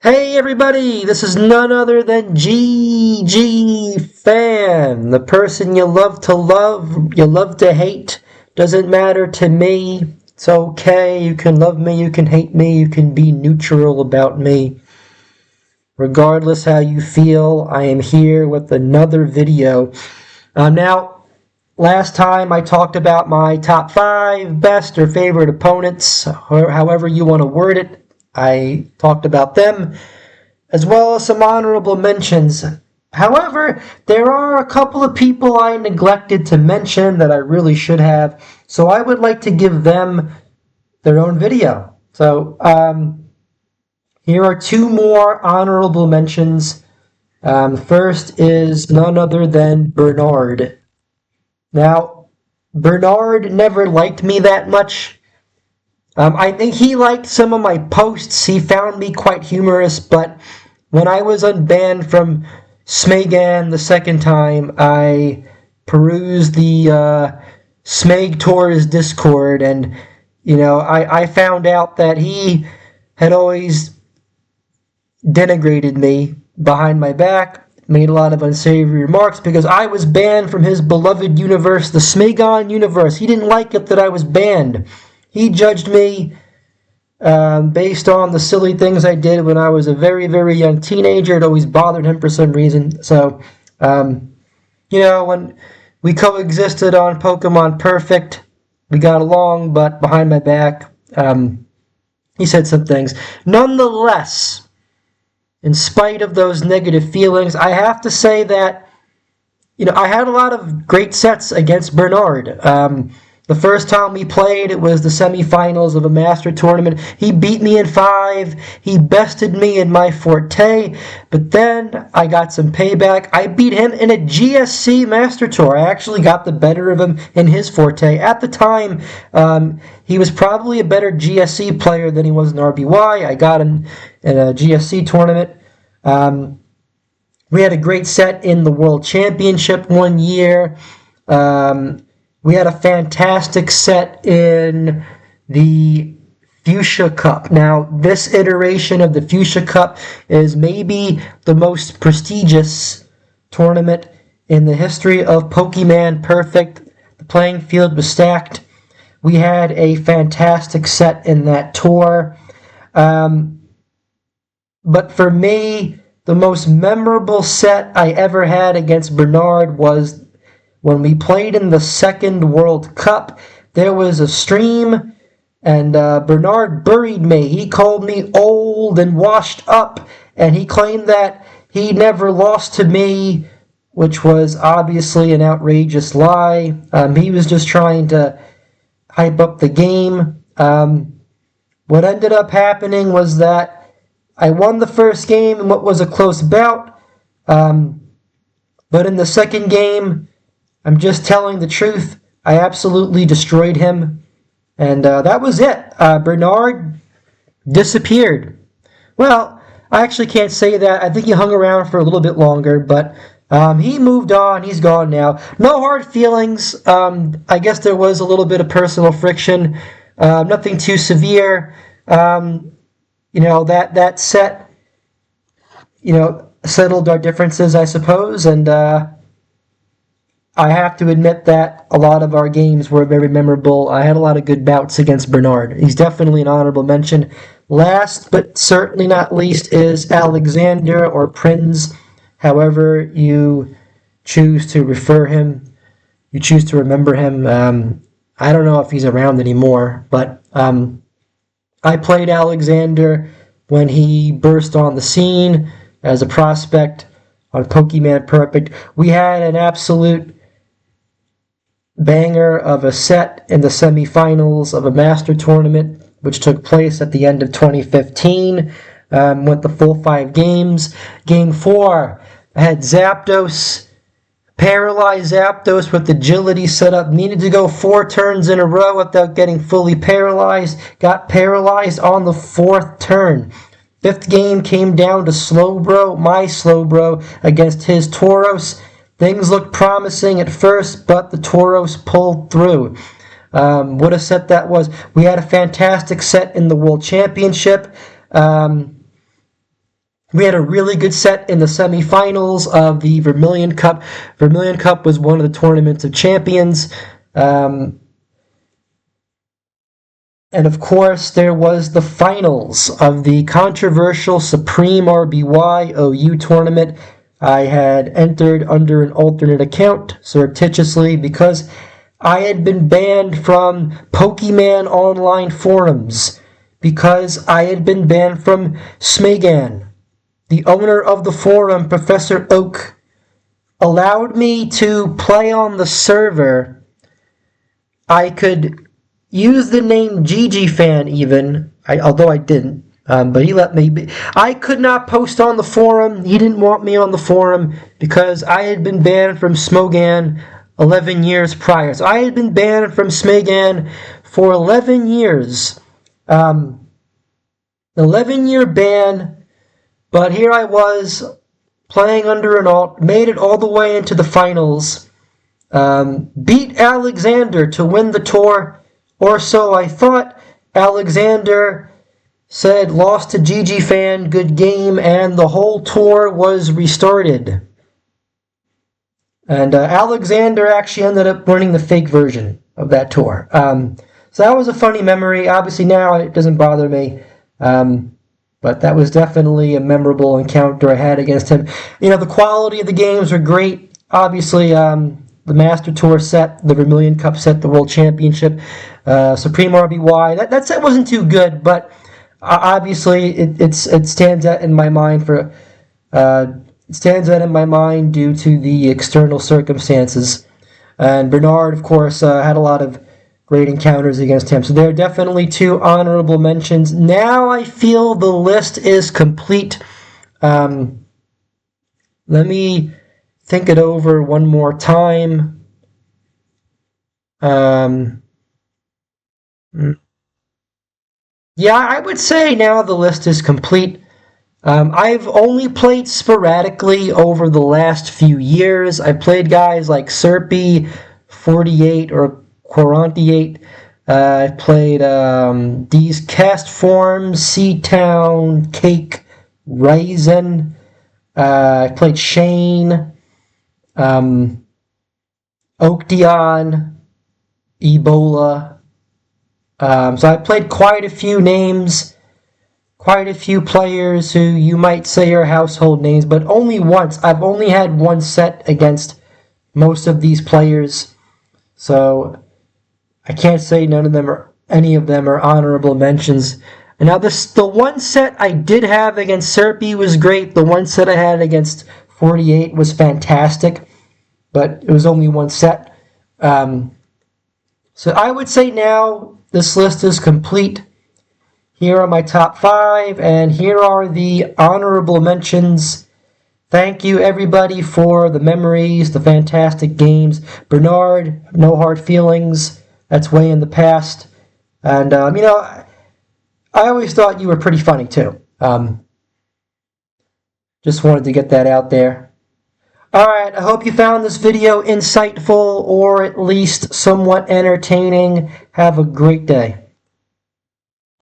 Hey everybody, this is none other than GGFan, the person you love, you love to hate, doesn't matter to me, it's okay, you can love me, you can hate me, you can be neutral about me. Regardless how you feel, I am here with another video. Now, last time I talked about my top 5 best or favorite opponents, or however you want to word it. I talked about them, as well as some honorable mentions. However, there are a couple of people I neglected to mention that I really should have, so I would like to give them their own video. So, here are 2 more honorable mentions. First is none other than Bernard. Now, Bernard never liked me that much. I think he liked some of my posts. He found me quite humorous, but when I was unbanned from Smegan the second time, I perused the Smeg Tours Discord, and I found out that he had always denigrated me behind my back, made a lot of unsavory remarks because I was banned from his beloved universe, the Smegon universe. He didn't like it that I was banned. He judged me based on the silly things I did when I was a very, very young teenager. It always bothered him for some reason. So, when we coexisted on Pokemon Perfect, we got along, but behind my back, he said some things. Nonetheless, in spite of those negative feelings, I have to say that, I had a lot of great sets against Bernard. The first time we played, it was the semifinals of a master tournament. He beat me in 5. He bested me in my forte. But then I got some payback. I beat him in a GSC Master Tour. I actually got the better of him in his forte. At the time, he was probably a better GSC player than he was in RBY. I got him in a GSC tournament. We had a great set in the World Championship one year. We had a fantastic set in the Fuchsia Cup. Now, this iteration of the Fuchsia Cup is maybe the most prestigious tournament in the history of Pokemon Perfect. The playing field was stacked. We had a fantastic set in that tour. But for me, the most memorable set I ever had against Bernard was when we played in the second World Cup. There was a stream, and Bernard buried me. He called me old and washed up, and he claimed that he never lost to me, which was obviously an outrageous lie. He was just trying to hype up the game. What ended up happening was that I won the first game in what was a close bout, but in the second game, I'm just telling the truth, I absolutely destroyed him, and that was it. Bernard disappeared. Well, I actually can't say that. I think he hung around for a little bit longer, but he moved on. He's gone now. No hard feelings. I guess there was a little bit of personal friction. Nothing too severe. That set, settled our differences, I suppose, and I have to admit that a lot of our games were very memorable. I had a lot of good bouts against Bernard. He's definitely an honorable mention. Last, but certainly not least, is Alexander or Prinz. However you choose to refer him, you choose to remember him. I don't know if he's around anymore, but I played Alexander when he burst on the scene as a prospect on Pokemon Perfect. We had an absolute banger of a set in the semifinals of a master tournament, which took place at the end of 2015. Went the full 5 games. Game 4, I had Zapdos, paralyzed Zapdos with agility set up. Needed to go 4 turns in a row without getting fully paralyzed. Got paralyzed on the 4th turn. 5th game came down to Slowbro, my Slowbro, against his Tauros. Things looked promising at first, but the Tauros pulled through. What a set that was. We had a fantastic set in the World Championship. We had a really good set in the semifinals of the Vermilion Cup. Vermilion Cup was one of the Tournaments of Champions. And of course, there was the finals of the controversial Supreme RBY OU tournament. I had entered under an alternate account surreptitiously because I had been banned from Pokemon online forums, because I had been banned from Smegan. The owner of the forum, Professor Oak, allowed me to play on the server. I could use the name GGFan even, although I didn't, but he let me. I could not post on the forum. He didn't want me on the forum because I had been banned from Smogan 11 years prior. So I had been banned from Smegan for 11 years. 11-year ban, but here I was playing under an alt, made it all the way into the finals, beat Alexander to win the tour, or so I thought. Alexander said, lost to GGFan, good game, and the whole tour was restarted. And Alexander actually ended up winning the fake version of that tour. So that was a funny memory. Obviously now it doesn't bother me. But that was definitely a memorable encounter I had against him. You know, the quality of the games were great. Obviously, the Master Tour set, the Vermilion Cup set, the World Championship, Supreme RBY. That set wasn't too good, but obviously it stands out in my mind for it stands out in my mind due to the external circumstances. And Bernard, of course, had a lot of great encounters against him. So there are definitely two honorable mentions. Now I feel the list is complete. Let me think it over one more time. Yeah, I would say now the list is complete. I've only played sporadically over the last few years. I played guys like Serpy, 48, or Quarantiate. I played these cast forms, Seatown, Cake, Ryzen. I played Shane, Oakdion, Ebola. So I played quite a few names, quite a few players who you might say are household names, but only once. I've only had one set against most of these players, so I can't say any of them are honorable mentions. And now the one set I did have against Serpy was great. The one set I had against 48 was fantastic, but it was only one set. So I would say now this list is complete. Here are my top 5, and here are the honorable mentions. Thank you, everybody, for the memories, the fantastic games. Bernard, no hard feelings. That's way in the past. And, you know, I always thought you were pretty funny, too. Just wanted to get that out there. Alright, I hope you found this video insightful or at least somewhat entertaining. Have a great day.